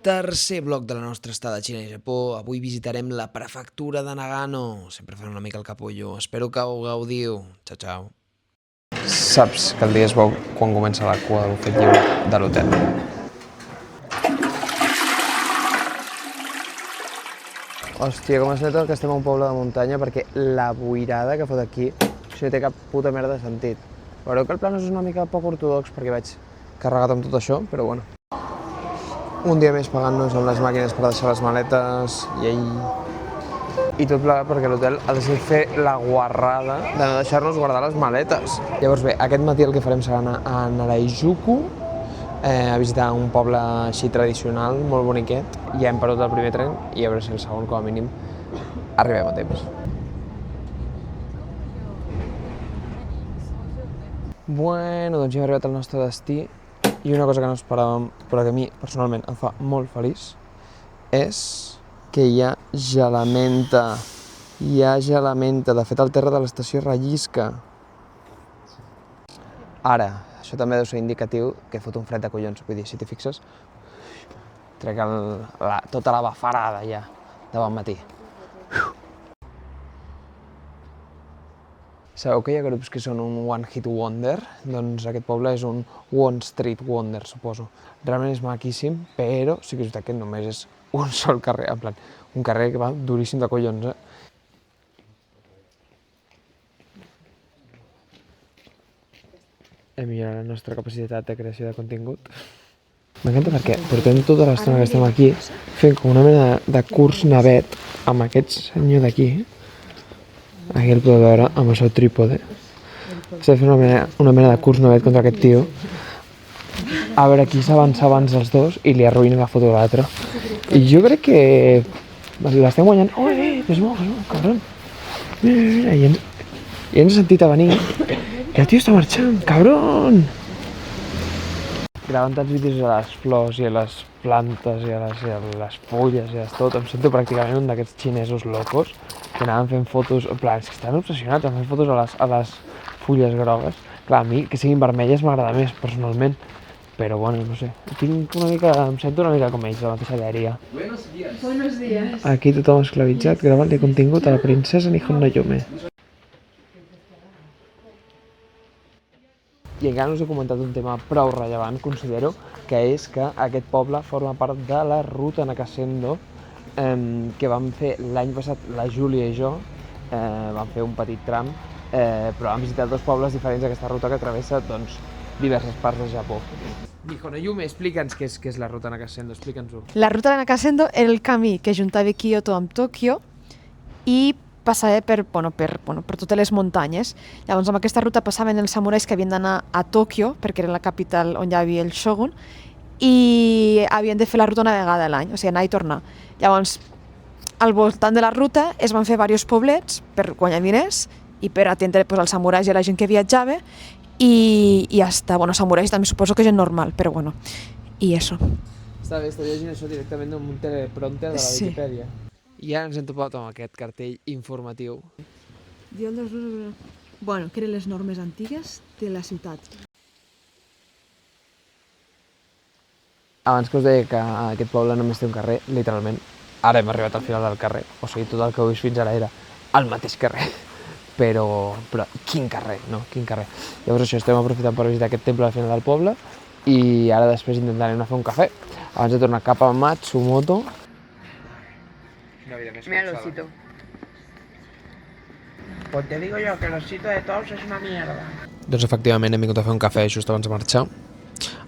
Tercer bloc de la nostra estada a Xina i Japó. Avui visitarem la prefectura de Nagano. Sempre fent una mica el capullo. Espero que ho gaudiu. Ciao, ciao. Saps que el dia es veu quan comença la cua del bufet lliure de l'hotel. Hòstia, com es nota que estem a un poble de muntanya perquè la boirada que fot aquí no té cap puta merda de sentit. Veureu que el plan és una mica poc ortodox perquè vaig carregat amb tot això, però bueno. Un dia més pagant-nos amb les màquines per deixar les maletes i tot plegat perquè l'hotel ha decidit fer la guarrada de no deixar-nos guardar les maletes. Llavors bé, aquest matí el que farem serà anar a Narayasu, a visitar un poble així tradicional, molt boniquet. Ja hem perdut el primer tren i a veure si el segon, com a mínim, arribem a temps. Bueno, doncs ja hem arribat al nostre destí i una cosa que no esperàvem, però que a mi personalment em fa molt feliç, és que hi ha gelamenta. Hi ha gelamenta. De fet, el terra de l'estació rellisca. Ara, això també deu ser indicatiu que fot un fred de collons. Vull dir, si t'hi fixes, trec tota la bafarada ja de bon matí. Sabeu que hi ha grups que són un one hit wonder? Doncs aquest poble és un one street wonder, suposo. Realment és maquíssim, però sí que és veritat que només és un sol carrer, en plan, un carrer que va duríssim de collons, Hem millorat la nostra capacitat de creació de contingut. M'encanta perquè portem tota l'estona que estem aquí fent com una mena de curs navet amb aquest senyor d'aquí. Aquí el podeu veure amb el seu trípode. Estem fent una mena de curs navet contra aquest tio. A veure qui s'avança abans dels dos i li arruïna la foto de l'altre. I jo crec que l'estem guanyant. Oh, que es mou, cabron. Mira, i ens ha sentit a venir. I el tio està marxant, cabron! Gravant tants vídeos a les flors i a les plantes i a les fulles i a tot, em sento pràcticament un d'aquests xinesos locos que anaven fent fotos, en plan, és que estan obsessionats en fer fotos a les fulles grogues. Clar, a mi que siguin vermelles m'agrada més, personalment, però bueno, no sé, em sento una mica com ells, la mateixa dèria. Buenos días. Aquí tothom esclavitzat, gravant-li contingut a la princesa Nihon no Yume. I encara no us he comentat un tema prou rellevant, considero, que és que aquest poble forma part de la ruta Nakasendo que vam fer l'any passat, la Júlia i jo, vam fer un petit tram, però vam visitar dos pobles diferents d'aquesta ruta que travessa doncs, diverses parts del Japó. Nihon no Yume, explica'ns què és la ruta Nakasendo, explica'ns-ho. La ruta de Nakasendo era el camí que juntava Kyoto amb Tòquio i passava per totes les muntanyes. Llavors, amb aquesta ruta passaven els samurais que havien d'anar a Tòquio, perquè era la capital on hi havia el shogun, i havien de fer la ruta una vegada a l'any, o sigui, anar i tornar. Llavors, al voltant de la ruta es van fer diversos poblets per guanyar diners i per atendre els samurais i la gent que viatjava, i ja està. Bueno, samurais també suposo que gent normal, però bueno, i això. Està bé, està llegint això directament d'un teleprompter de la Wikipedia. I ara ens hem topat amb aquest cartell informatiu. Bueno, que eren les normes antigues de la ciutat. Abans que us deia que aquest poble només té un carrer, literalment, ara hem arribat al final del carrer. O sigui, tot el que heu vist fins ara era el mateix carrer. Però quin carrer, no? Quin carrer. Llavors això, estem aprofitant per visitar aquest temple al final del poble i ara després intentarem anar a fer un cafè. Abans de tornar cap a Matsumoto. Mira el osito. Pues te digo yo que el osito de todos es una mierda. Doncs efectivament hem vingut a fer un cafè just abans de marxar.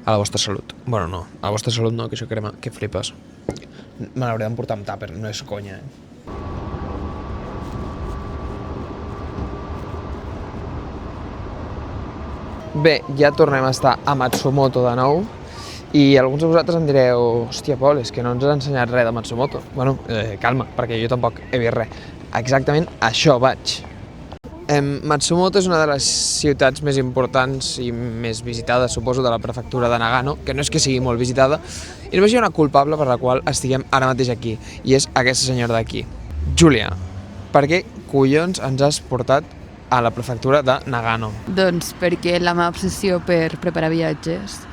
A la vostra salut. Bueno, no, a la vostra salut no, que això crema, que flipes. Me l'hauré d'emportar amb tàper, no és conya, Bé, ja tornem a estar a Matsumoto de nou. I alguns de vosaltres em direu, hòstia, Pol, és que no ens has ensenyat res de Matsumoto. Bueno, calma, perquè jo tampoc he vist res. Exactament això vaig. Matsumoto és una de les ciutats més importants i més visitades, suposo, de la prefectura de Nagano, que no és que sigui molt visitada, i només hi ha una culpable per la qual estiguem ara mateix aquí, i és aquesta senyora d'aquí. Júlia, per què collons ens has portat a la prefectura de Nagano? Doncs perquè la meva obsessió per preparar viatges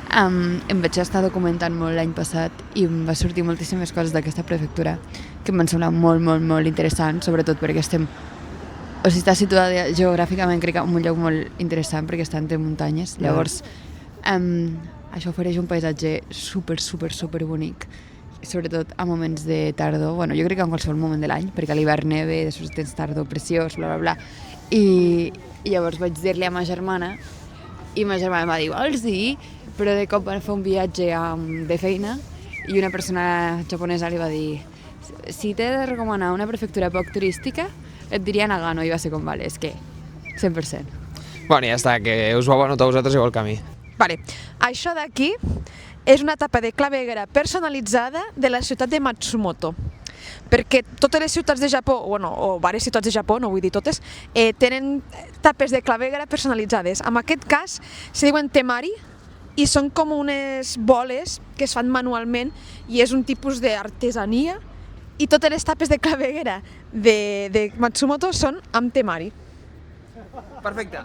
Em vaig estar documentant molt l'any passat i em va sortir moltíssimes coses d'aquesta prefectura que em van semblar molt, molt, molt interessants, sobretot perquè està situada geogràficament, crec que en un lloc molt interessant perquè està entre muntanyes. Llavors, això ofereix un paisatge super, super, super bonic, sobretot a moments de tardor. Bueno, jo crec que en qualsevol moment de l'any, perquè a l'hivern neve, després tens tardor preciós, bla, bla, bla. I llavors vaig dir-li a ma germana i ma germana em va dir, vols dir? Però de cop van fer un viatge de feina i una persona japonesa li va dir si t'he de recomanar una prefectura poc turística et diria Nagano, i va ser com, vale, és que 100%. Bueno, ja està, que us vau anotar vosaltres igual que a mi. Vale. Això d'aquí és una tapa de claveguera personalitzada de la ciutat de Matsumoto. Perquè totes les ciutats de Japó, bueno, o diverses ciutats de Japó, no vull dir totes, tenen tapes de claveguera personalitzades. En aquest cas se diuen temari i són com unes boles que es fan manualment i és un tipus d'artesania i totes les tapes de claveguera de Matsumoto són amb temari. Perfecte.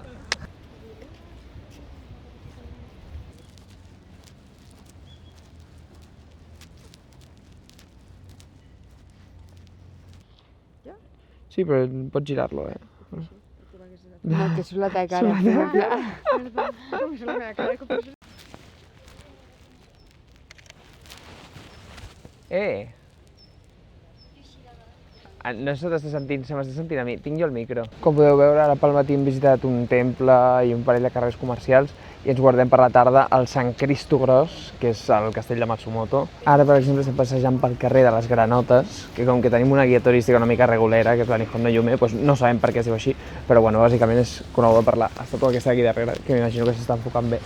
Sí, però pots girar-lo, No, que surt la teva cara. No se t'està sentint, se m'està sentint a mi. Tinc jo el micro. Com podeu veure, ara pel matí hem visitat un temple i un parell de carrers comercials i ens guardem per la tarda al Sant Cristo Gros, que és el castell de Matsumoto. Ara, per exemple, estem passejant pel carrer de les Granotes, que com que tenim una guia turística una mica regulera, que és la Nihon no Yume, doncs no sabem per què es diu així, però bueno, bàsicament és coneguda per l'estàtua que està aquí darrere, que m'imagino que s'està enfocant bé,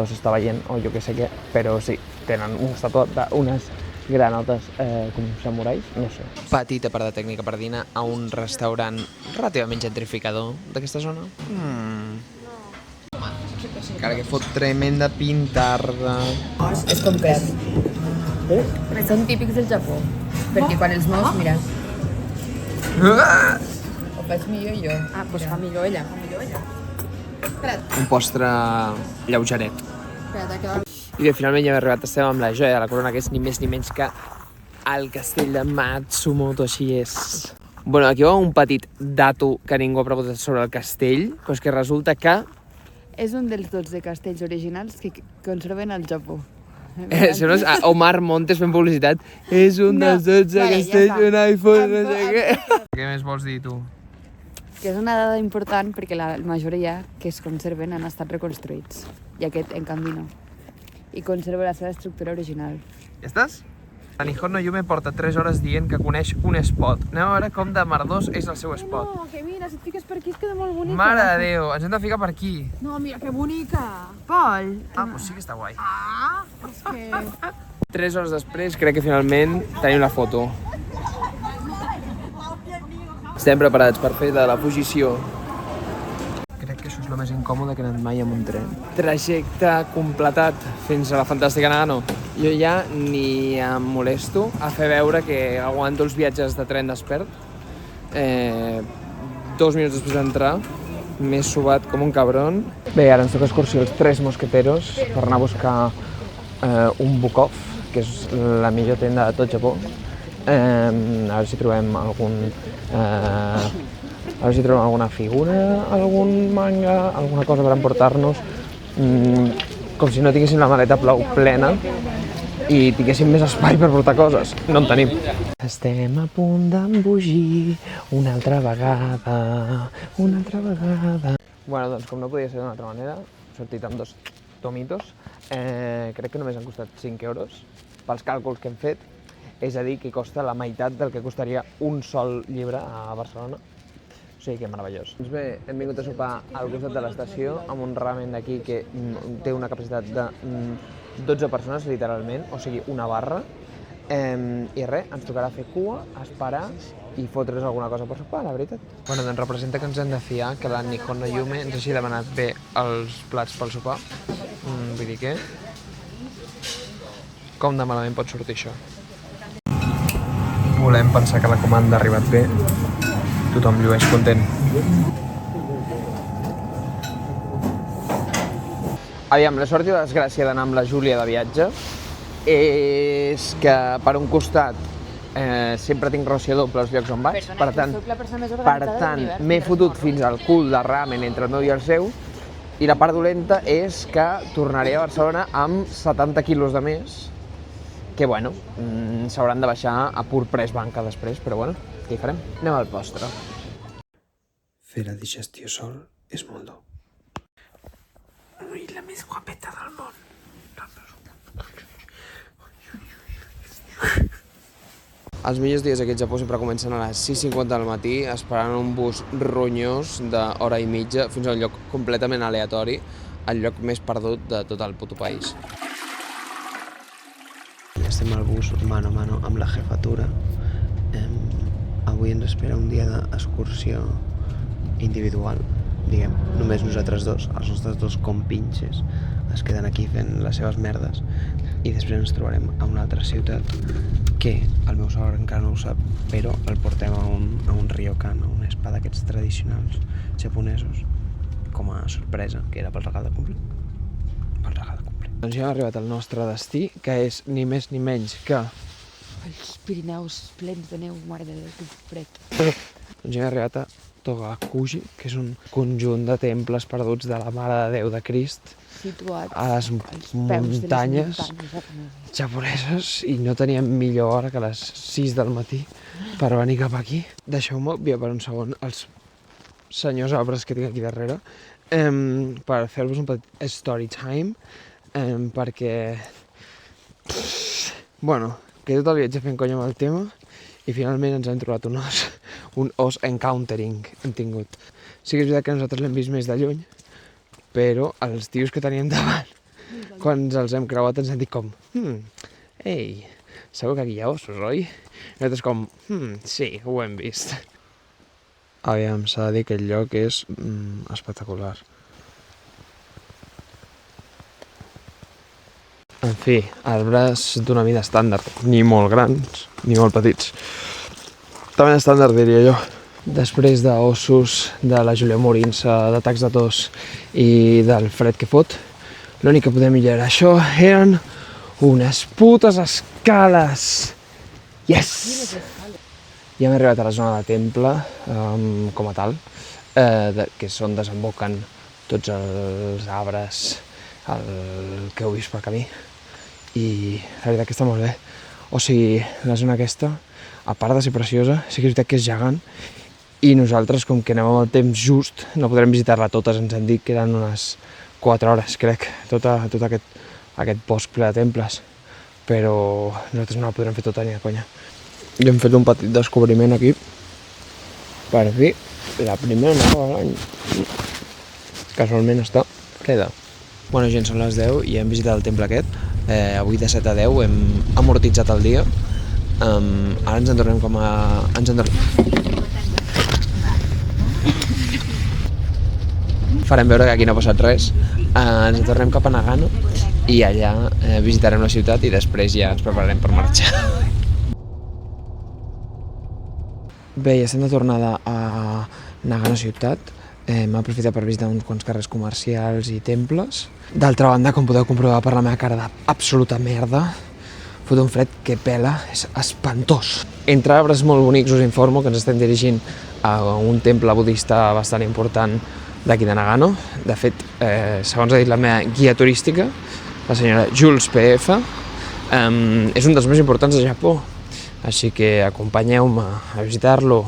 o s'està veient, o jo què sé què, però sí, tenen una estàtua d'unes granotes com samurais, no sé. Petita parada tècnica per dinar a un restaurant relativament gentrificador d'aquesta zona. Encara que fot tremenda pintarda. És comprat. Són típics del Japó, perquè quan els mous, mira, ho faig millor jo. Ah, doncs fa millor ella. Un postre lleugeret. I bé, finalment ja hem arribat, estem amb la joia de la corona, que és ni més ni menys que el castell de Matsumoto, així és. Bueno, aquí va un petit dato que ningú ha preguntat sobre el castell, però és que resulta que És un dels 12 castells originals que conserven al Japó. Sembla Omar Montes fent publicitat. És un dels 12 castells, un iPhone, no sé què. Què més vols dir, tu? Que és una dada important perquè la majoria que es conserven han estat reconstruïts i aquest, en canvi, no. I conserva la seva estructura original. Ja estàs? La Nihon no Yume porta 3 hores dient que coneix un spot. Anem a veure com de merdós és el seu spot. No, que mira, si et fiques per aquí es queda molt bonica. Mare de Déu, ens hem de ficar per aquí. No, mira, que bonica. Pol. Ah, doncs sí que està guai. Ah, és que... 3 hores després crec que finalment tenim la foto. Estem preparats per fer de la fugició. Crec que això és el més incòmode que he anat mai amb un tren. Trajecte completat fins a la fantàstica Nagano. Jo ja ni em molesto a fer veure que aguanto els viatges de tren despert. 2 minuts després d'entrar, m'he subat com un cabron. Bé, ara ens toca excursió els 3 mosqueteros per anar a buscar un Bukov, que és la millor tenda de tot Japó. A veure si trobem alguna figura, algun manga, alguna cosa per emportar-nos. Com si no tinguéssim la maleta plena i tinguéssim més espai per portar coses. No en tenim. Estem a punt d'embogir una altra vegada. Bueno, doncs com no podia ser d'una altra manera, he sortit amb 2 tomitos. Crec que només han costat 5 euros pels càlculs que hem fet. És a dir, que costa la meitat del que costaria un sol llibre a Barcelona. O sigui que meravellós. Doncs bé, hem vingut a sopar al costat de l'estació amb un ramen d'aquí que té una capacitat de 12 persones, literalment, o sigui, una barra. I res, ens tocarà fer cua, esperar i fotre's alguna cosa per sopar, la veritat. Bueno, doncs representa que ens hem de fiar que la Nihon no Yume ens hagi demanat bé els plats pel sopar. Vull dir que... Com de malament pot sortir això? Volem pensar que la comanda ha arribat bé. Tothom llueix content. Aviam, la sort i la desgràcia d'anar amb la Júlia de viatge és que, per un costat, sempre tinc ració doble als llocs on vaig, per tant, m'he fotut fins al cul de ramen entre el meu i el seu, i la part dolenta és que tornaré a Barcelona amb 70 quilos de més, que, bueno, s'hauran de baixar a pur pres banca després, però, bueno, què hi farem? Anem al postre. Fer la digestió sol és molt dur. Ui, la més guapeta del món. Els millors dies aquí al Japó sempre comencen a les 6:50 del matí, esperant un bus ronyós d'hora i mitja fins a un lloc completament aleatori, el lloc més perdut de tot el puto país. Estem al bus mano a mano amb la jefatura. Avui ens espera un dia d'excursió individual, diguem, només nosaltres dos, els nostres dos compinxes es queden aquí fent les seves merdes i després ens trobarem a una altra ciutat que el meu sogre encara no ho sap, però el portem a un ryokan, a un spa d'aquests tradicionals japonesos, com a sorpresa, que era pel regal de complir. Doncs ja hem arribat al nostre destí, que és ni més ni menys que... Els Pirineus plens de neu, mare de Déu, que fred. Doncs ja hem arribat a Togakuji, que és un conjunt de temples perduts de la Mare de Déu de Crist, Situat a les muntanyes japoneses, i no teníem millor hora que les 6 del matí per venir cap aquí. Deixeu-me obviar per un segon els senyors arbres que tinc aquí darrere per fer-vos un petit story time, perquè bueno, que tot el viatge fent conya amb el tema i finalment ens hem trobat un os encountering hem tingut. Sí que és veritat que nosaltres l'hem vist més de lluny, però els tios que teníem davant, quan els hem creuat ens hem dit com ei, segur que aquí hi ha ossos, oi? I nosaltres com, sí, ho hem vist. Aviam, s'ha de dir que el lloc és espectacular. En fi, arbres d'una mida estàndard, ni molt grans, ni molt petits. També estàndard, diria jo. Després d'ossos, de la Júlia morint-se, d'atacs de tos i del fred que fot, l'únic que podem millorar això eren unes putes escales! Yes! Ja hem arribat a la zona de temple, com a tal, que és on desemboquen tots els arbres, el que heu vist per camí. I la veritat que està molt bé. O sigui, la zona aquesta, a part de ser preciosa, sí que és veritat que és gegant, i nosaltres, com que anem amb el temps just, no podrem visitar-la totes, ens han dit que eren unes 4 hores, crec, tot aquest bosc ple de temples, però nosaltres no la podrem fer tota ni de conya. I hem fet un petit descobriment aquí, per fi, la primera nova de l'any. Casualment està freda. Bueno, gent, són les 10 i hem visitat el temple aquest. Avui de 7 a 10 hem amortitzat el dia. Ara ens en tornem com a... Farem veure que aquí no ha passat res. Ens en tornem cap a Nagano i allà visitarem la ciutat i després ja ens prepararem per marxar. Bé, ja estem de tornada a Nagano ciutat. Hem aprofitat per visitar uns quants carrers comercials i temples. D'altra banda, com podeu comprovar per la meva cara d'absoluta merda, fot un fred que pela, és espantós. Entre arbres molt bonics us informo que ens estem dirigint a un temple budista bastant important d'aquí de Nagano. De fet, segons ha dit la meva guia turística, la senyora Jules PF, és un dels més importants de Japó. Així que acompanyeu-me a visitar-lo.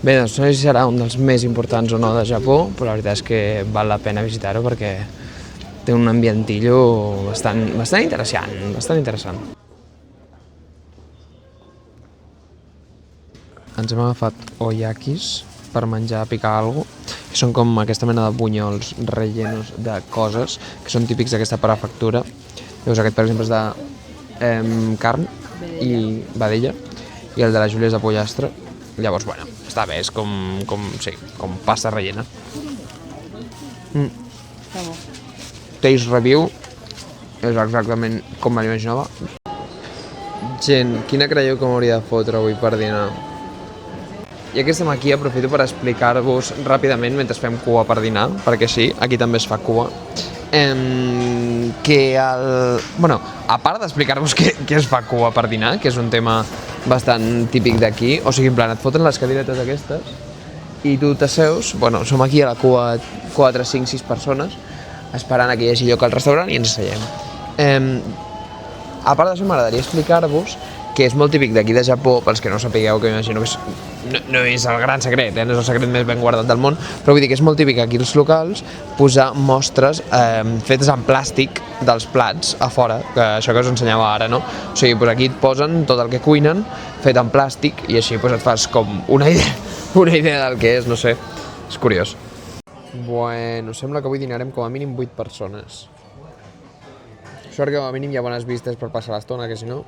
Bé, doncs no sé si serà un dels més importants o no de Japó, però la veritat és que val la pena visitar-ho perquè té un ambientillo bastant interessant. Ens hem agafat oyakis per menjar, picar alguna cosa, que són com aquesta mena de bunyols rellenos de coses que són típics d'aquesta prefectura. Llavors aquest, per exemple, és de carn i vedella i el de la Júlia és de pollastre. Llavors, bueno, està bé, és com pasta rellena. Està bo. Taste review, és exactament com me l'imaginava. Gent, quina creieu que m'hauria de fotre avui per dinar? Ja que estem aquí, aprofito per explicar-vos ràpidament mentre fem cua per dinar, perquè sí, aquí també es fa cua. Bueno, a part d'explicar-vos què es fa cua per dinar, que és un tema bastant típic d'aquí, o sigui, en plan, et foten les cadirates aquestes i tu t'asseus, bueno, som aquí a la cua 4, 5, 6 persones, esperant que hi hagi lloc al restaurant i ens asseiem. A part d'això, m'agradaria explicar-vos que és molt típic d'aquí de Japó, pels que no sapigueu, que m'imagino que no és el gran secret, no és el secret més ben guardat del món, però vull dir que és molt típic aquí als locals posar mostres fetes en plàstic dels plats a fora, que això que us ensenyava ara, no? O sigui, doncs aquí et posen tot el que cuinen fet en plàstic i així doncs et fas com una idea del que és, no sé, és curiós. Bueno, sembla que avui dinarem com a mínim 8 persones. Sort que com a mínim hi ha bones vistes per passar l'estona, que si no...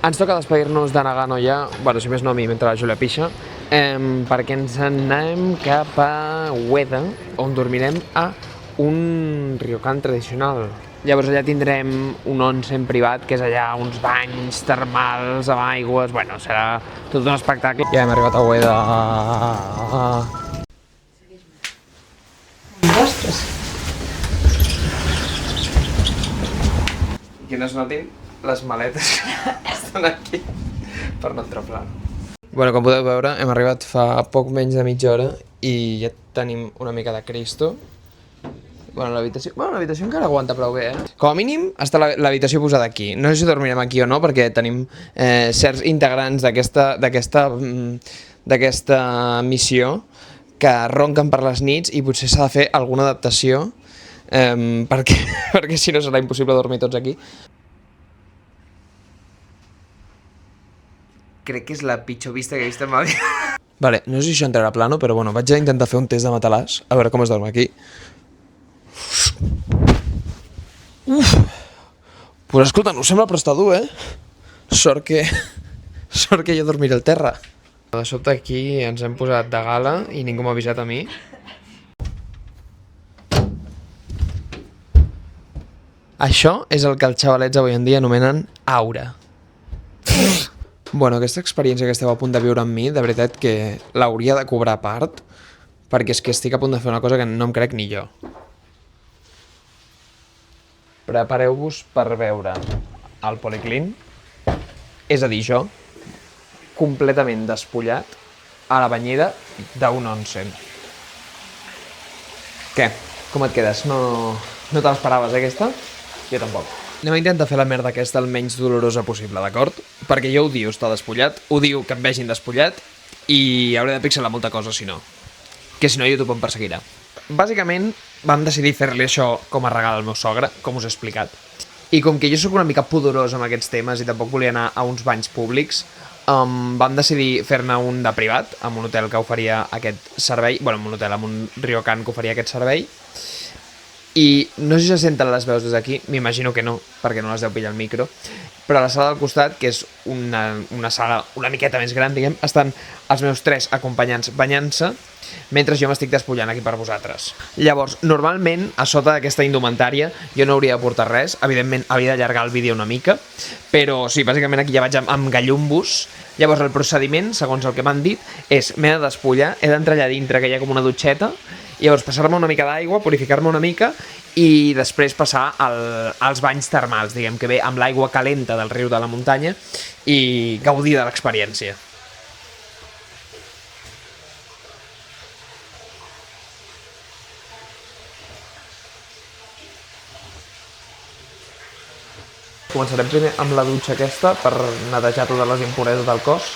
Ens toca despedir-nos de Nagano ja, bueno, si més no a mi, mentre la Júlia pixa, perquè ens anem cap a Ueda, on dormirem a un ryokan tradicional. Llavors allà tindrem un onsen privat, que és allà uns banys termals amb aigües, bueno, serà tot un espectacle. Ja hem arribat a Ueda. Ostres! Que no es notin les maletes que estan aquí per no entrar pla. Bueno, com podeu veure, hem arribat fa poc menys de mitja hora i ja tenim una mica de Cristo. Bueno, l'habitació encara aguanta prou bé, Com a mínim està l'habitació posada aquí. No sé si dormirem aquí o no, perquè tenim certs integrants d'aquesta missió que ronquen per les nits i potser s'ha de fer alguna adaptació perquè si no serà impossible dormir tots aquí. Crec que és la pitjor vista que he vist en ma vida. Vale, no sé si això entrarà a plano, però bueno, vaig a intentar fer un test de matalàs, a veure com es dorm aquí. Pues escolta, no sembla però està dur, Sort que jo dormiré al terra. De sobte aquí ens hem posat de gala i ningú m'ha avisat a mi. Això és el que els xavalets avui en dia anomenen aura. Bueno, aquesta experiència que esteu a punt de viure amb mi, de veritat que l'hauria de cobrar a part, perquè és que estic a punt de fer una cosa que no em crec ni jo. Prepareu-vos per veure el Policlín, és a dir, jo, completament despullat a la banyera d'un onsen. Què? Com et quedes? No te l'esperaves, aquesta? Jo tampoc. Anem a intentar fer la merda aquesta el menys dolorosa possible, d'acord? Perquè jo odio estar despullat, odio que em vegin despullat i hauré de pixelar molta cosa si no. Que si no YouTube em perseguirà. Bàsicament vam decidir fer-li això com a regal al meu sogre, com us he explicat. I com que jo sóc una mica pudorós amb aquests temes i tampoc volia anar a uns banys públics, vam decidir fer-ne un de privat, amb un hotel que oferia aquest servei, bueno, amb un hotel, amb un ryokan que oferia aquest servei. I no sé si se senten les veus des d'aquí, m'imagino que no, perquè no les deu pillar el micro, però a la sala del costat, que és una sala una miqueta més gran, diguem, estan els meus 3 acompanyants banyant-se, mentre jo m'estic despullant aquí per vosaltres. Llavors, normalment, a sota d'aquesta indumentària, jo no hauria de portar res, evidentment havia d'allargar el vídeo una mica, però sí, bàsicament aquí ja vaig amb gallumbos. Llavors, el procediment, segons el que m'han dit, és m'he de despullar, he d'entrar allà dintre, que hi ha com una dutxeta, llavors passar-me una mica d'aigua, purificar-me una mica i després passar als banys termals, diguem que ve amb l'aigua calenta del riu de la muntanya i gaudir de l'experiència. Començarem primer amb la dutxa aquesta per netejar totes les impureses del cos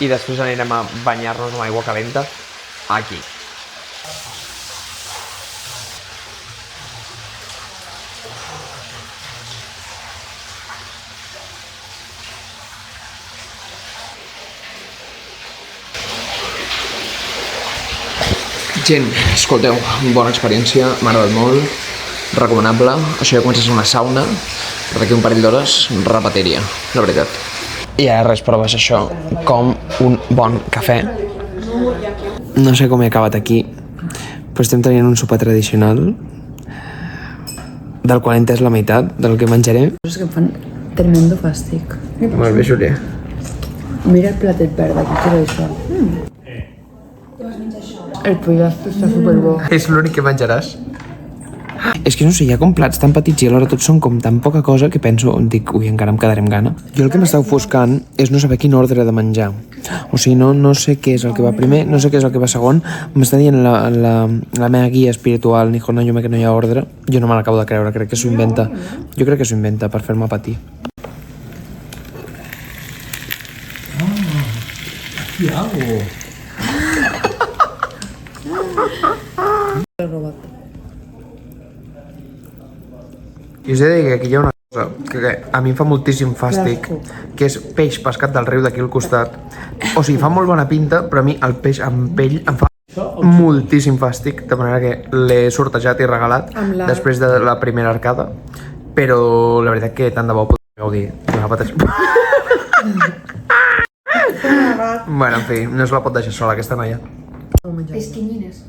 i després anirem a banyar-nos amb aigua calenta aquí. Gent, escolteu, bona experiència, m'ha agradat molt, recomanable. Això ja comença a ser una sauna, però d'aquí un parell d'hores repetiria, la veritat. I ara res, proves això com un bon cafè. No sé com he acabat aquí, però estem tenint un sopar tradicional del qual he entès la meitat del que menjaré. És que em fan tremendo fàstic. Molt bé, Júlia. Mira el platet verd, aquí quiero això. El pollastre està superbo. És l'únic que menjaràs? És que no sé, hi ha com plats tan petits i alhora tots són com tan poca cosa que penso, dic, ui, encara em quedaré amb gana. Jo el que m'està ofuscant és no saber quin ordre de menjar. O sigui, no sé què és el que va primer, no sé què és el que va segon. M'està dient la meva guia espiritual, Nijo Nayume, que no hi ha ordre. Jo no me l'acabo de creure, crec que s'ho inventa. Jo crec que s'ho inventa per fer-me patir. ¿Qué hago? I us he de dir que aquí hi ha una cosa que a mi em fa moltíssim fàstic, que és peix pescat del riu d'aquí al costat. O sigui, fa molt bona pinta, però a mi el peix amb pell em fa moltíssim fàstic, de manera que l'he sortejat i regalat després de la primera arcada. Però la veritat que tant de bo podria gaudir de la patata. Bueno, en fi, no es la pot deixar sola aquesta noia. Esquinyines.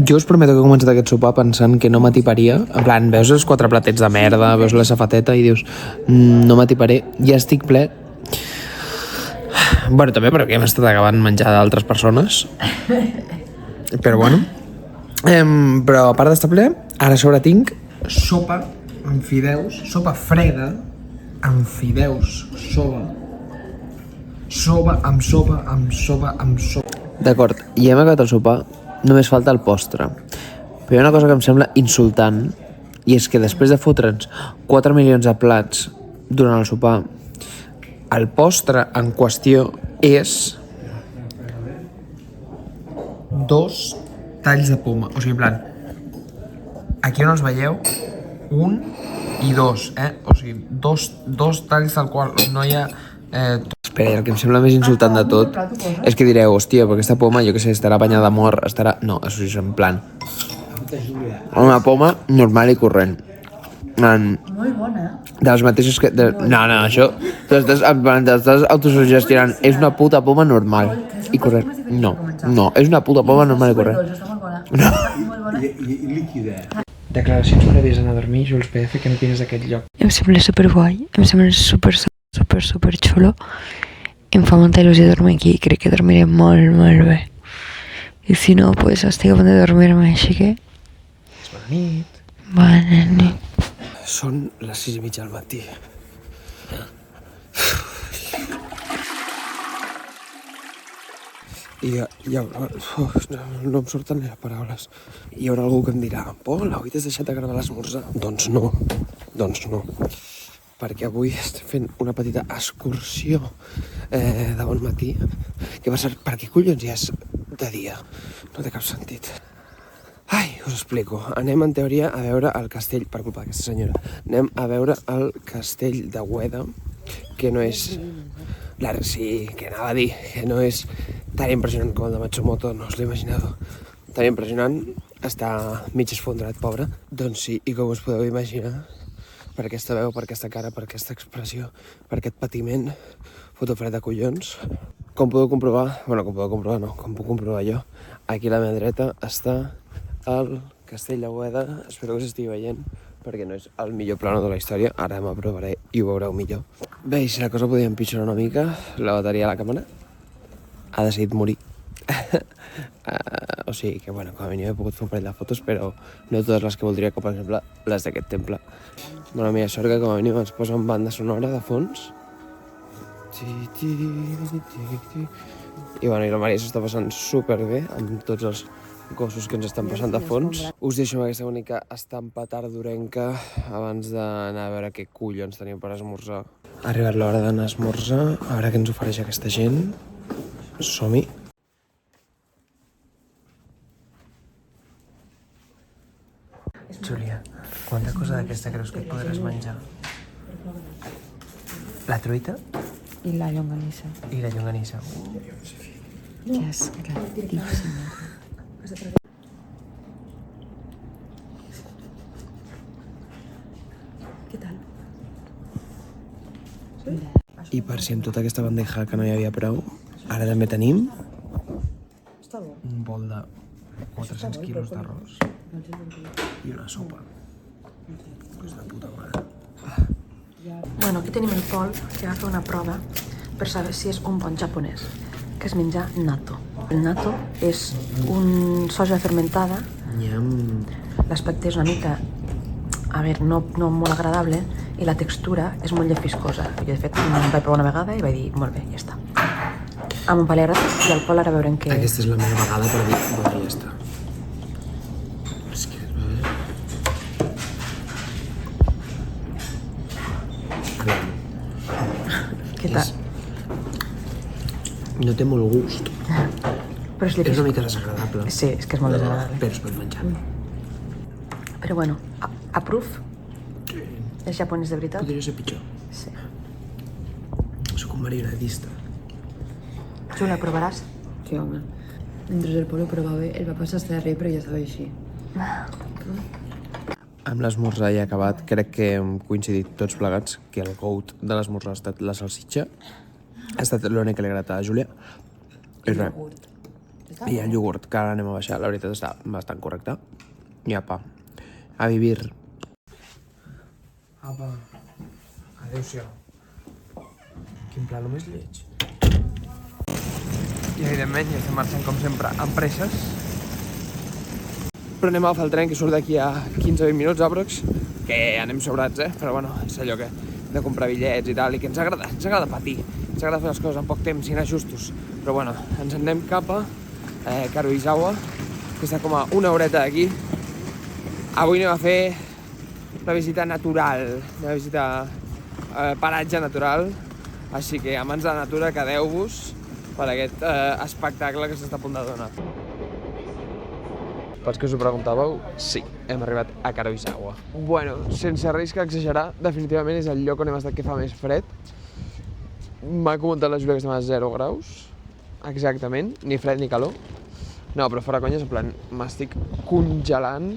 Jo us prometo que he començat aquest sopar pensant que no m'atiparia. En plan, veus els 4 platets de merda, veus la safateta i dius, no m'atiparé, ja estic ple. Bueno, també perquè hem estat acabant menjar d'altres persones. Però bueno. Però a part d'estar ple, ara a sobre tinc sopa amb fideus, sopa freda amb fideus, sopa amb sopa. D'acord, ja hem acabat el sopar. Només falta el postre. Però hi ha una cosa que em sembla insultant, i és que després de fotre'ns 4 milions de plats durant el sopar, el postre en qüestió és 2 talls de poma. O sigui, en plan, aquí on els veieu, 1 i 2, O sigui, dos talls del qual no hi ha... Espera, el que em sembla més insultant de tot és que direu, hòstia, però aquesta poma, jo què sé, estarà banyada d'amor, estarà... No, això és en plan... Una poma normal i corrent. Molt bona. De les mateixes que... No, això... T'estàs autosugestionant. És una puta poma normal i corrent. No, és una puta poma normal i corrent. Està molt bona. Y líquida. Declaracions prèvies a anar a dormir, Jules PF, què n'opines d'aquest lloc? Em sembla superguai, em sembla super xulo. Em fa molta il·lusió dormir aquí, crec que dormiré molt bé. I si no, pues estic a punt de dormir-me, així que... Bona nit. Bona nit. Són les 6:30 del matí. I no em surten ni les paraules. Hi haurà algú que em dirà, Pol, avui t'has deixat de gravar l'esmorzar? Doncs no. Perquè avui estem fent una petita excursió de bon matí, que va ser, per què collons ja és de dia? No té cap sentit. Ai, us explico. Anem en teoria a veure el castell, per culpa d'aquesta senyora, anem a veure el castell de Ueda, que no és... Sí, que anava a dir, que no és tan impressionant com el de Matsumoto, no us l'he imaginat. Tan impressionant, està mig esfondrat, pobre. Doncs sí, i com us podeu imaginar, per aquesta veu, per aquesta cara, per aquesta expressió, per aquest patiment, foto fred de collons. Com podeu comprovar, com puc comprovar jo, aquí a la meva dreta està el castell de Ueda. Espero que us estigui veient, perquè no és el millor plano de la història, ara m'aprovaré i ho veureu millor. Bé, si la cosa podia empitjorar una mica, la bateria de la càmera ha decidit morir. O sigui que, bueno, com a mínim he pogut fer un parell de fotos, però no totes les que voldria, com per exemple les d'aquest temple. Bueno, mira, sort que com a mínim ens posen banda sonora de fons. I bueno, i la Maria s'està passant superbé amb tots els gossos que ens estan passant de fons. Us deixo amb aquesta bonica estampa tardorenca abans d'anar a veure què collons tenim per esmorzar. Ha arribat l'hora d'anar a esmorzar, a veure què ens ofereix aquesta gent. Som-hi. Júlia, quanta cosa d'aquesta creus que et podràs menjar? La truita I la llonganissa. i la llonganissa. Que és gratíssima. I per si amb tota aquesta bandeja que no hi havia prou, ara també tenim un bol de 400 quilos d'arròs i una sopa. És de puta mare. Bueno, aquí tenim el Pol, que va fer una prova per saber si és un bon japonès, que es menja natto. El natto és un soja fermentada. Nyam. L'aspecte és una mica, a veure, no molt agradable, i la textura és molt llefiscosa. Jo, de fet, vaig provar una vegada i vaig dir, molt bé, ja està. Amb un pal agradat i el Pol ara veurem què... Aquesta és la meva vegada per dir, bueno, ja està. És que... Què tal? No té molt gust. Però és És llefiscós. una mica desagradable. Sí, és que és molt desagradable. Però es pot menjar. Però bueno, approve? És japonès de veritat? Podria ser pitjor. Sí. Soc un marinadista. Tu la provaràs? Sí, home. Mentre el Polo provava, el va passar a estar però ja estava així. Amb l'esmorzar ja acabat, crec que hem coincidit tots plegats que el goat de l'esmorzar ha estat la salsitxa. Ha estat l'únic que li ha agradat a la Júlia. I res. I el iogurt, que ara anem a baixar. La veritat està bastant correcta. I apa, a vivir. Apa, adéu-siau. Quin pla només lleig. I evidentment ja estem marxant com sempre amb presses. Però anem a agafar el tren que surt d'aquí a 15-20 minuts aprox, que anem sobrats, però bueno, és allò que de comprar bitllets i tal, i que ens agrada patir, ens agrada fer les coses en poc temps i anar justos. Però bueno, ens en anem cap a Karuizawa, que està com a una horeta d'aquí. Avui anem a fer una visita natural, una visita paratge natural, així que amants de la natura, quedeu-vos per aquest espectacle que s'està a punt de donar. Pels que us ho preguntàveu, sí, hem arribat a Karuizawa. Bueno, sense risc a exagerar, definitivament és el lloc on hem estat que fa més fred. M'ha comentat la Júlia que estem a 0 graus, exactament, ni fred ni calor. No, però fora conyes, en plan, m'estic congelant,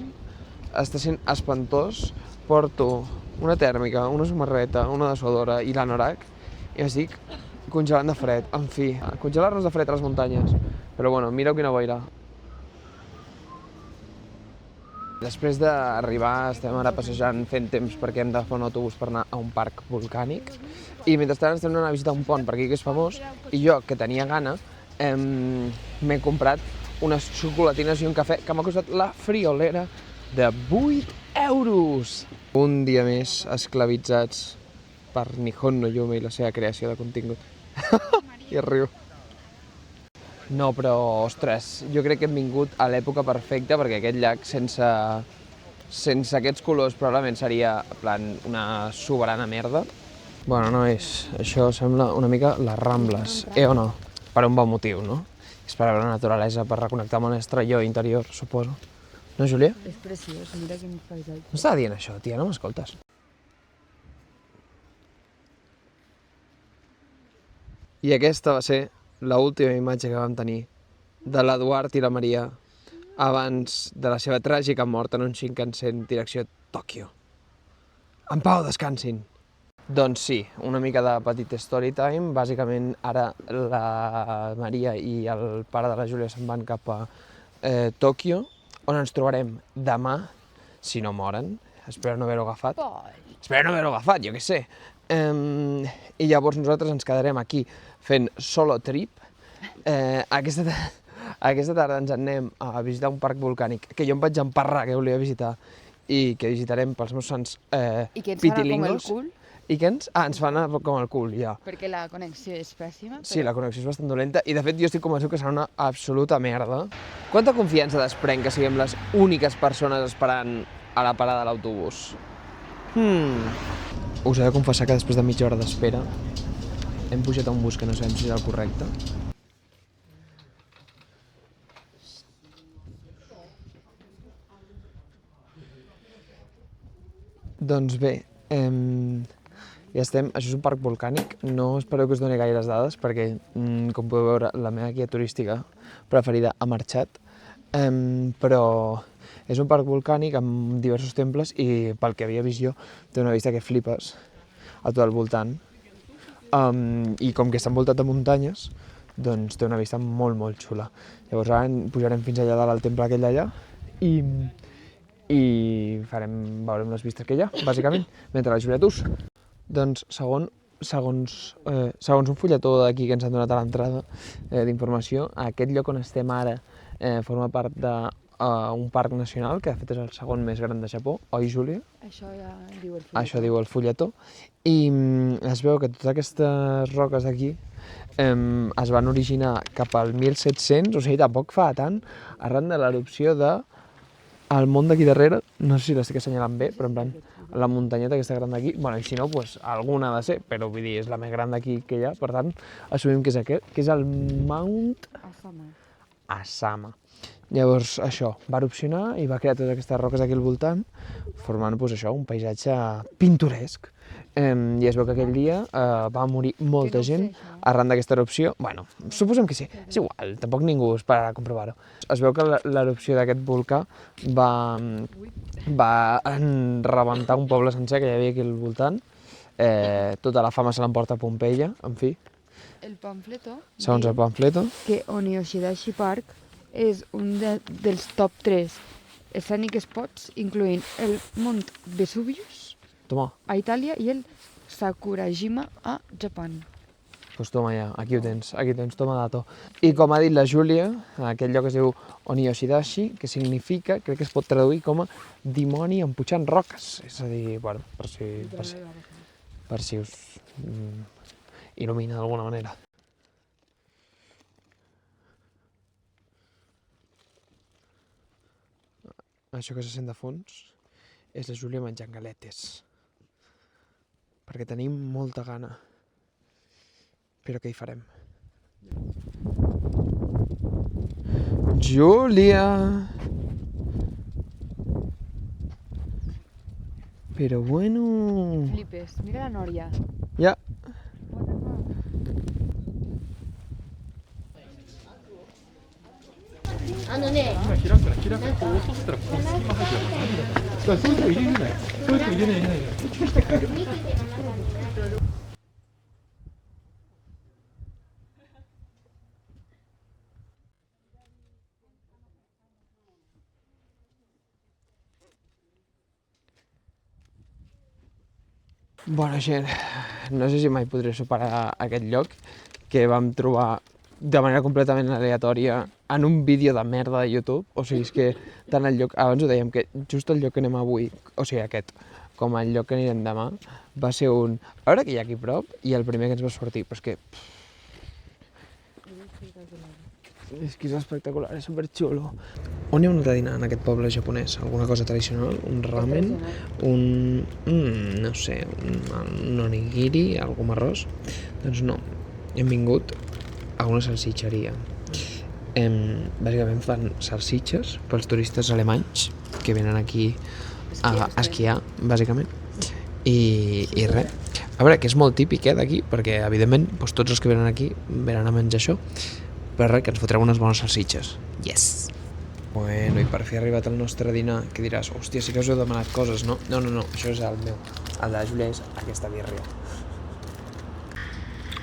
està sent espantós. Porto una tèrmica, una samarreta, una dessuadora i l'anorac i m'estic congelant de fred. En fi, congelar-nos de fred a les muntanyes. Però bueno, mireu quina boira. Després d'arribar estem ara passejant fent temps perquè hem d'agafar un autobús per anar a un parc volcànic i mentrestant estem anant a visitar un pont per aquí que és famós i jo, que tenia gana, m'he comprat unes xocolatines i un cafè que m'ha costat la friolera de 8 euros. Un dia més esclavitzats per Nihon no Yume i la seva creació de contingut. I es riu. No, però, ostres, jo crec que hem vingut a l'època perfecta perquè aquest llac sense aquests colors probablement seria en plan una soberana merda. Bueno, no és. Això sembla una mica les Rambles, o no? Per un bon motiu, no? És per veure la naturalesa, per reconnectar amb el nostre jo interior, suposo. No, Júlia? És preciós, mira quin paisatge. No estava dient això, tia, no m'escoltes. I aquesta va ser l'última imatge que vam tenir de l'Eduard i la Maria abans de la seva tràgica mort en un Shinkansen direcció Tòquio. En pau, descansin! Doncs sí, una mica de petit story time. Bàsicament, ara la Maria i el pare de la Júlia se'n van cap a Tòquio, on ens trobarem demà, si no moren. Espero no haver-ho agafat. Espero no haver-ho agafat, jo què sé. I llavors nosaltres ens quedarem aquí fent solo trip. Aquesta tarda ens anem a visitar un parc volcànic que jo em vaig emparrar que volia visitar i que visitarem pels meus sants I que ens farà com el pitilingos. cul? I que ens... ens fa anar com el cul, ja. Perquè la connexió és pèssima. Sí, la connexió és bastant dolenta i de fet jo estic convençut que serà una absoluta merda. Quanta confiança desprèn que siguem les úniques persones esperant a la parada de l'autobús? Us he de confessar que després de mitja hora d'espera hem pujat a un bus que no sabem si és el correcte. Doncs bé, ja estem. Això és un parc volcànic. No espereu que us doni gaires dades perquè, com podeu veure, la meva guia turística preferida ha marxat. Però és un parc volcànic amb diversos temples i, pel que havia vist jo, té una vista que flipes a tot el voltant. I com que està envoltat de muntanyes, doncs té una vista molt, molt xula. Llavors ara pujarem fins allà dalt al temple aquell d'allà i veurem les vistes que hi ha, bàsicament, mentre la Júlia tus. Doncs segons un fulletó d'aquí que ens han donat a l'entrada d'informació, aquest lloc on estem ara forma part d'un parc nacional, que de fet és el segon més gran de Japó, oi, Júlia? Això ja diu el fulletó. Això diu el fulletó. I es veu que totes aquestes roques d'aquí es van originar cap al 1700, o sigui, tampoc fa tant, arran de l'erupció del món d'aquí darrere, no sé si l'estic assenyalant bé, però en plan, la muntanyeta aquesta gran d'aquí, bueno, i si no, doncs alguna ha de ser, però vull dir, és la més gran d'aquí que hi ha, per tant, assumim que és aquest, que és el Mount Asama. Llavors, això, va erupcionar i va crear totes aquestes roques aquí al voltant, formant, doncs això, un paisatge pintoresc. I es veu que aquell dia va morir molta gent arran d'aquesta erupció. Bueno, suposem que sí, és igual, tampoc ningú es pararà a comprovar-ho. Es veu que l'erupció d'aquest volcà va rebentar un poble sencer que hi havia aquí al voltant. Tota la fama se l'emporta Pompeia, en fi. El pamfleto Segons el pamfleto. que Oniyoshidashi Park és un dels top 3 escènic spots, incloent el Mont Vesuvius Toma, a Itàlia i el Sakurajima a Japó. doncs toma ja, aquí ho tens, toma dato. I com ha dit la Júlia, aquest lloc es diu Oniyoshidashi, que significa, crec que es pot traduir com a dimoni empujant roques. És a dir, bueno, per si us il·lumina d'alguna manera. Això que se sent de fons és la Júlia menjant galetes. Perquè tenim molta gana. Però què hi farem? Júlia! Però bueno... Flipes, mira la Nòria. Ja. Bona gent, no sé si mai podré superar aquest lloc que vam trobar de manera completament aleatòria en un vídeo de merda de YouTube. O sigui, és que tant el lloc, abans ho dèiem, que just el lloc que anem avui, o sigui aquest, com el lloc que anirem demà, va ser un... A veure què hi ha aquí a prop, i el primer que ens va sortir, però és que... És que és espectacular, és superxulo. On heu anat a dinar en aquest poble japonès? Alguna cosa tradicional? Un ramen? No sé, un onigiri, algun arròs? Doncs no, hem vingut a una salsitxeria. Bàsicament fan salsitxes pels turistes alemanys que venen aquí a esquiar, bàsicament. I res. A veure, que és molt típic d'aquí, perquè evidentment tots els que venen aquí venen a menjar això. Però res, que ens fotrem unes bones salsitxes. Yes! Bueno, i per fi ha arribat el nostre dinar, que diràs, hòstia, sí que us heu demanat coses, no? No, això és el meu. El de la Júlia és aquesta birria.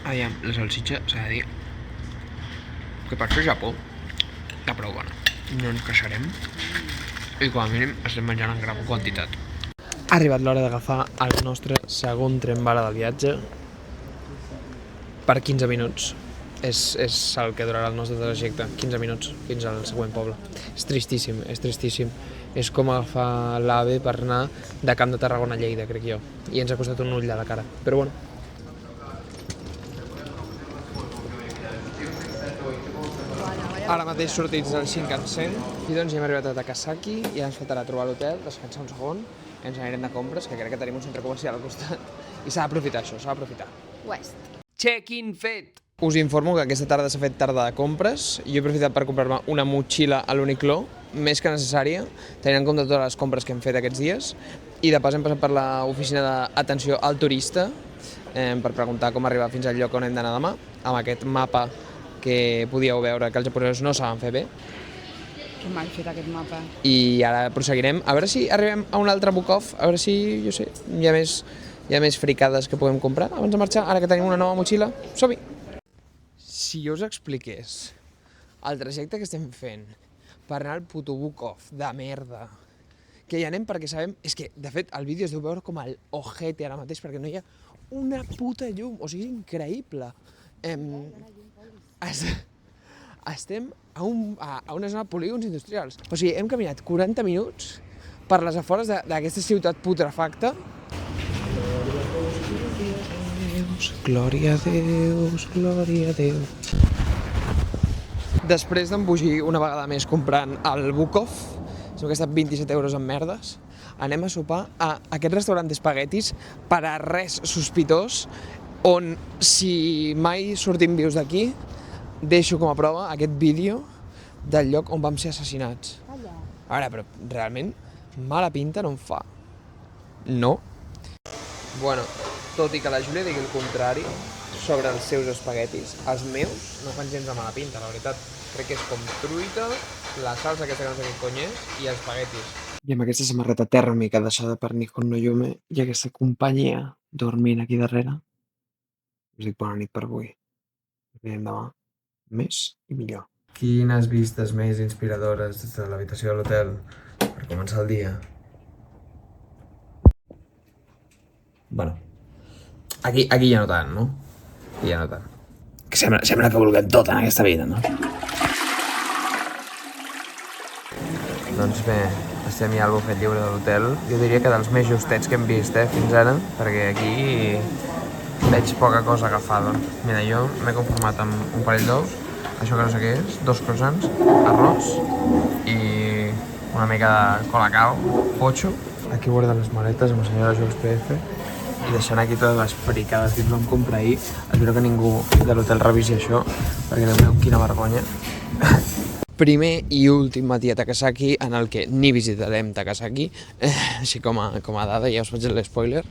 Aviam, la salsitxa s'ha de dir que per ser Japó està prou bona. No ens queixarem i com a mínim estem menjant en gran quantitat. Ha arribat l'hora d'agafar el nostre segon tren bala del viatge per 15 minuts. És el que durarà el nostre trajecte, 15 minuts fins al següent poble. És tristíssim, és tristíssim. És com agafar l'AVE per anar de Camp de Tarragona a Lleida, crec jo. I ens ha costat un ull de la cara, però bueno. Ara mateix sortits del Shinkansen i doncs ja hem arribat a Takasaki i ens faltarà trobar l'hotel, descansar un segon, ens anirem de compres, que crec que tenim un centre comercial al costat, i s'ha d'aprofitar això, s'ha d'aprofitar. West. Check-in fet! Us informo que aquesta tarda s'ha fet tarda de compres. Jo he aprofitat per comprar-me una motxilla a l'Uniqlo, més que necessària, tenint en compte totes les compres que hem fet aquests dies. I de pas hem passat per l'oficina d'atenció al turista per preguntar com arribar fins al lloc on hem d'anar demà, amb aquest mapa que podíeu veure que els japonesos no saben fer bé. Que mal fet aquest mapa. I ara proseguirem, a veure si arribem a un altre book-off, a veure si, jo sé, hi ha més fricades que podem comprar abans de marxar, ara que tenim una nova motxilla. Som-hi! si jo us expliqués el trajecte que estem fent per anar al puto Bukov de merda, que hi anem perquè sabem... És que, de fet, el vídeo es deu veure com el ojete ara mateix perquè no hi ha una puta llum, o sigui, és increïble. Estem a una zona de polígons industrials. O sigui, hem caminat 40 minuts per les afores d'aquesta ciutat putrefacta. Glòria a Déus, glòria a Déus. Després d'embogir una vegada més comprant el Bukov, sembla que ha estat 27 euros en merdes, anem a sopar a aquest restaurant d'espaguetis per a res sospitós, on si mai sortim vius d'aquí, deixo com a prova aquest vídeo del lloc on vam ser assassinats. A veure, però realment mala pinta no em fa. No. Bueno, tot i que la Júlia digui el contrari sobre els seus espaguetis, els meus no fan gens de mala pinta, la veritat. Crec que és com truita, la salsa aquesta que no sé què cony és, i els espaguetis. I amb aquesta samarreta tèrmica deixada per Nihon no Yume i aquesta companyia dormint aquí darrere, us dic bona nit per avui. Ens veiem demà més i millor. Quines vistes més inspiradores des de l'habitació de l'hotel per començar el dia. Bueno, aquí ja no tant, no? Aquí ja no tant. Que sembla que vulguem tot en aquesta vida, no? Doncs bé, estem ja al bufet lliure de l'hotel. Jo diria que dels més justets que hem vist, fins ara, perquè aquí veig poca cosa agafada. Mira, jo m'he conformat amb un parell d'ous, això que no sé què és, 2 croissants, arròs i una mica de colacao, pocho. Aquí guarden les maletes amb la senyora Jules PF i deixant aquí totes les fricades que ens vam comprar ahir. Espero que ningú de l'hotel revisi això, perquè Déu meu, quina vergonya. Primer i últim matí a Takasaki, en el que ni visitarem Takasaki, així com a dada, ja us faig l'espoiler.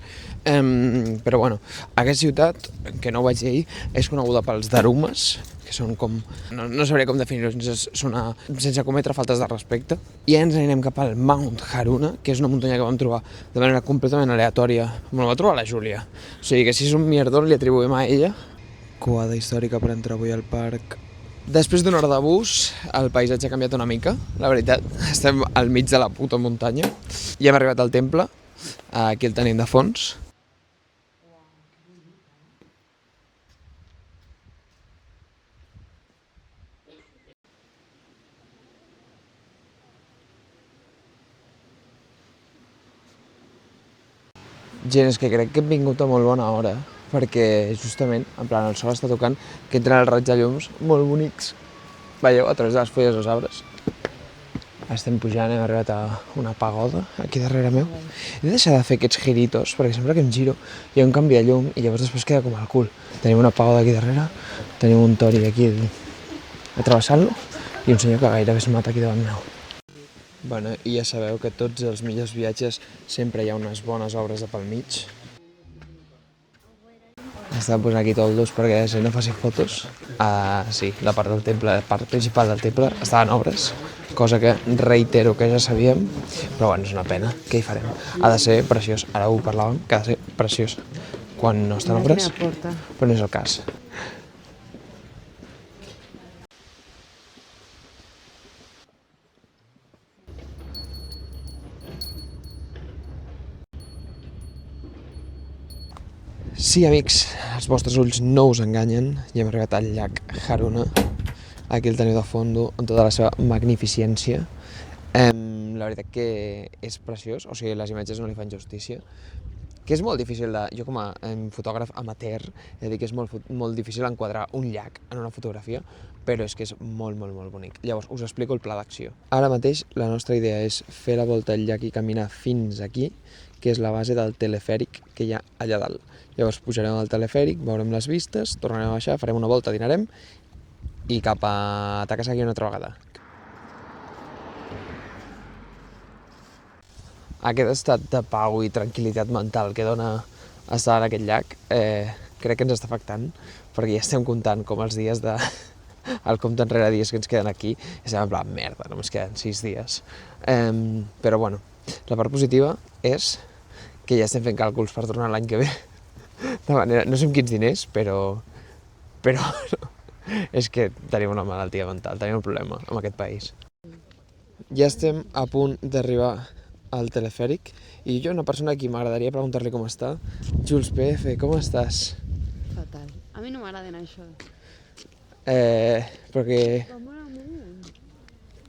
Però bueno, aquesta ciutat, que no ho vaig dir ahir, és coneguda pels darumas, que són com... No sabria com definir-ho sense cometre faltes de respecte. I ens anirem cap al Mount Haruna, que és una muntanya que vam trobar de manera completament aleatòria. Me la va trobar la Júlia. O sigui que si és un mierdor li atribuïm a ella. Coada històrica per entrar avui al parc. Després d'una hora de bus, el paisatge ha canviat una mica, la veritat. Estem al mig de la puta muntanya. Ja hem arribat al temple, aquí el tenim de fons. Gent, és que crec que hem vingut a molt bona hora, perquè justament, en plan, el sol està tocant, que entren els raigs de llums molt bonics. Veieu, a través de les fulles dels arbres. Estem pujant, hem arribat a una pagoda, aquí darrere meu. He de deixar de fer aquests giritos, perquè sempre que em giro hi ha un canvi de llum i llavors després queda com al cul. Tenim una pagoda aquí darrere, tenim un tori aquí atrevessant-lo i un senyor que gairebé es mata aquí davant meu. Bueno, i ja sabeu que tots els millors viatges sempre hi ha unes bones obres de pel mig. Estava posant aquí toldos perquè la gent no faci fotos. Sí, la part del temple, la part principal del temple estava en obres, cosa que reitero que ja sabíem, però bueno, és una pena. Què hi farem? Ha de ser preciós. Ara ho parlàvem, que ha de ser preciós quan no està en obres, però no és el cas. Sí, amics, els vostres ulls no us enganyen. Ja hem arribat al llac Haruna. Aquí el teniu de fondo, amb tota la seva magnificència. La veritat que és preciós, o sigui, les imatges no li fan justícia. Que és molt difícil jo com a fotògraf amateur, he de dir que és molt difícil enquadrar un llac en una fotografia, però és que és molt, molt, molt bonic. Llavors, us explico el pla d'acció. Ara mateix la nostra idea és fer la volta al llac i caminar fins aquí, que és la base del telefèric que hi ha allà dalt. Llavors pujarem al telefèric, veurem les vistes, tornarem a baixar, farem una volta, dinarem i cap a Takasaki una altra vegada. Aquest estat de pau i tranquil·litat mental que dona estar en aquest llac crec que ens està afectant, perquè ja estem comptant com els dies el compte enrere dies que ens queden aquí, i estem en plan, merda, només queden 6 dies. Però bueno, la part positiva és que ja estem fent càlculs per tornar l'any que ve. De manera, no sé amb quins diners, però És que tenim una malaltia mental, tenim un problema amb aquest país. Ja estem a punt d'arribar al telefèric i jo, una persona a qui m'agradaria preguntar-li com està, Jules PF, com estàs? Fatal. A mi no m'agrada anar això.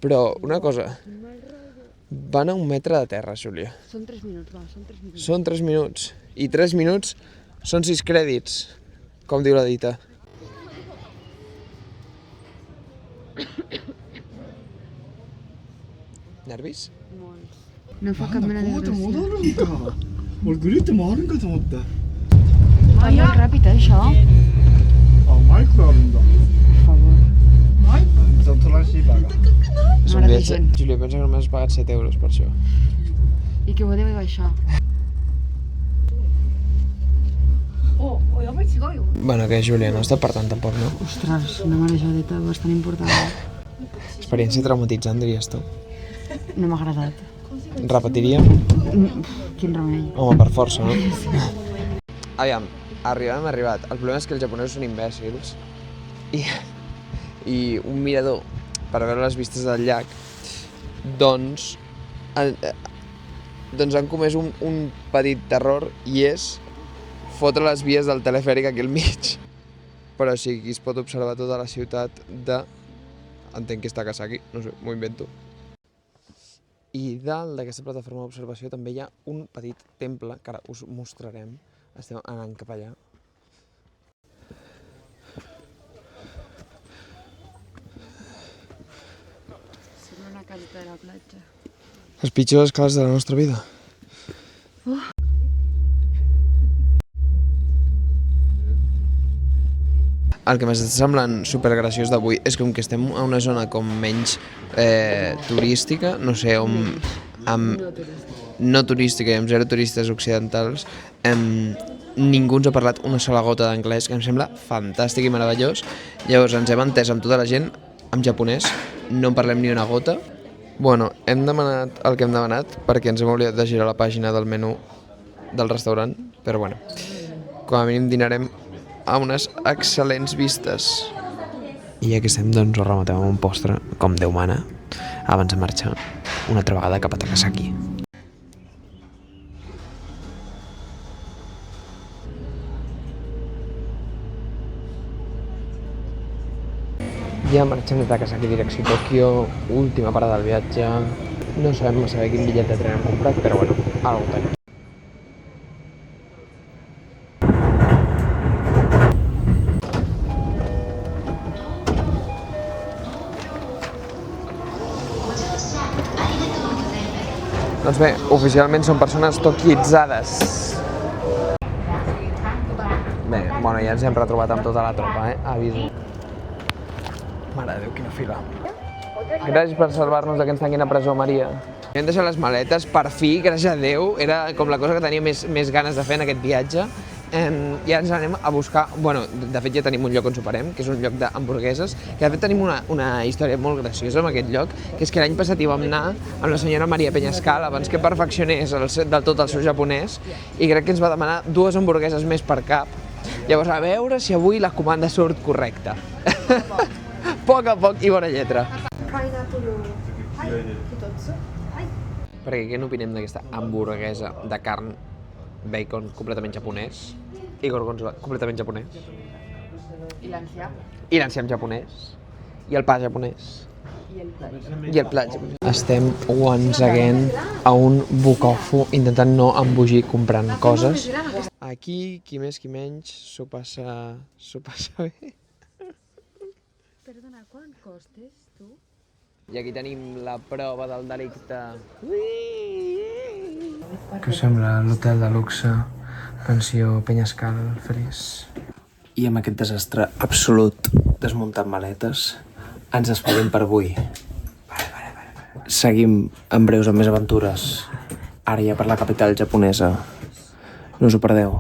Però una cosa, van a 1 metre de terra, Júlia. Són 3 minuts, va, són 3 minuts. Són 3 minuts. I 3 minuts són 6 crèdits, com diu la dita. Nervis? Molts. No fa cap mena de gràcia. 俺ぐるって回るんかと思った。 Va molt ràpid, això. あ、マイクあるんだ。 Per favor. マイクそうトランシーバーが。 És un viatge. Júlia, pensa que només has pagat 7 euros per això. I que ho he de baixar. Bueno, que Júlia, no està per tant tampoc, no? Ostres, una marejadeta bastant important. Experiència traumatitzant, diries tu. No m'ha agradat. Repetiríem? Quin remei. Home, per força, no? Aviam, hem arribat. El problema és que els japonesos són imbècils i un mirador per veure les vistes del llac, doncs han comès un petit error i és fotre les vies del telefèric aquí al mig. Però sí, aquí es pot observar tota la ciutat de... Entenc que és Takasaki, no sé, m'ho invento. I dalt d'aquesta plataforma d'observació també hi ha un petit temple, que ara us mostrarem. Estem anant cap allà. Sembla una caseta de la platja. Les pitjors escales de la nostra vida. El que m'està semblant supergraciós d'avui és que com que estem a una zona com menys turística, no sé, no turística i amb 0 turistes occidentals, ningú ens ha parlat una sola gota d'anglès, que em sembla fantàstic i meravellós. Llavors ens hem entès amb tota la gent en japonès, no en parlem ni una gota. Bueno, hem demanat el que hem demanat perquè ens hem oblidat de girar la pàgina del menú del restaurant, però bueno, com a mínim dinarem a unes excel·lents vistes. I ja que estem, doncs ho rematem amb un postre, com Déu mana, abans de marxar una altra vegada cap a Takasaki. Ja marxem de Takasaki direcció Tòquio, última parada del viatge. No sabem massa bé quin bitllet de tren hem comprat, però bueno, algú tenim. Doncs bé, oficialment són persones tokiitzades. Bé, bueno, ja ens hem retrobat amb tota la tropa, aviso. Mare de Déu, quina fila. Gràcies per salvar-nos de que ens tanquin a presó, Maria. Hem deixat les maletes, per fi, gràcies a Déu. Era com la cosa que tenia més ganes de fer en aquest viatge. I ara ens anem a buscar, bueno, de fet ja tenim un lloc on soparem, que és un lloc d'hamburgueses, que de fet tenim una història molt graciosa amb aquest lloc, que és que l'any passat hi vam anar amb la senyora Maria Peñascal abans que perfeccionés del tot el seu japonès, i crec que ens va demanar 2 hamburgueses més per cap. Llavors, a veure si avui la comanda surt correcta. Poc a poc i bona lletra. Perquè què n'opinem d'aquesta hamburguesa de carn, bacon completament japonès i gorgonzola completament japonès? I l'enciam? I l'enciam japonès. I el pa japonès. I el plat. I el plat japonès. Estem once again a un bucofu intentant no embogir comprant coses. Aquí, qui més qui menys, s'ho passa bé. Perdona, quan costes, tu? I aquí tenim la prova del delicte. Què us sembla l'hotel de luxe, pensió Peñascal Feliç? I amb aquest desastre absolut desmuntant maletes, ens despedim per avui. Seguim en breus amb més aventures, ara ja per la capital japonesa. No us ho perdeu.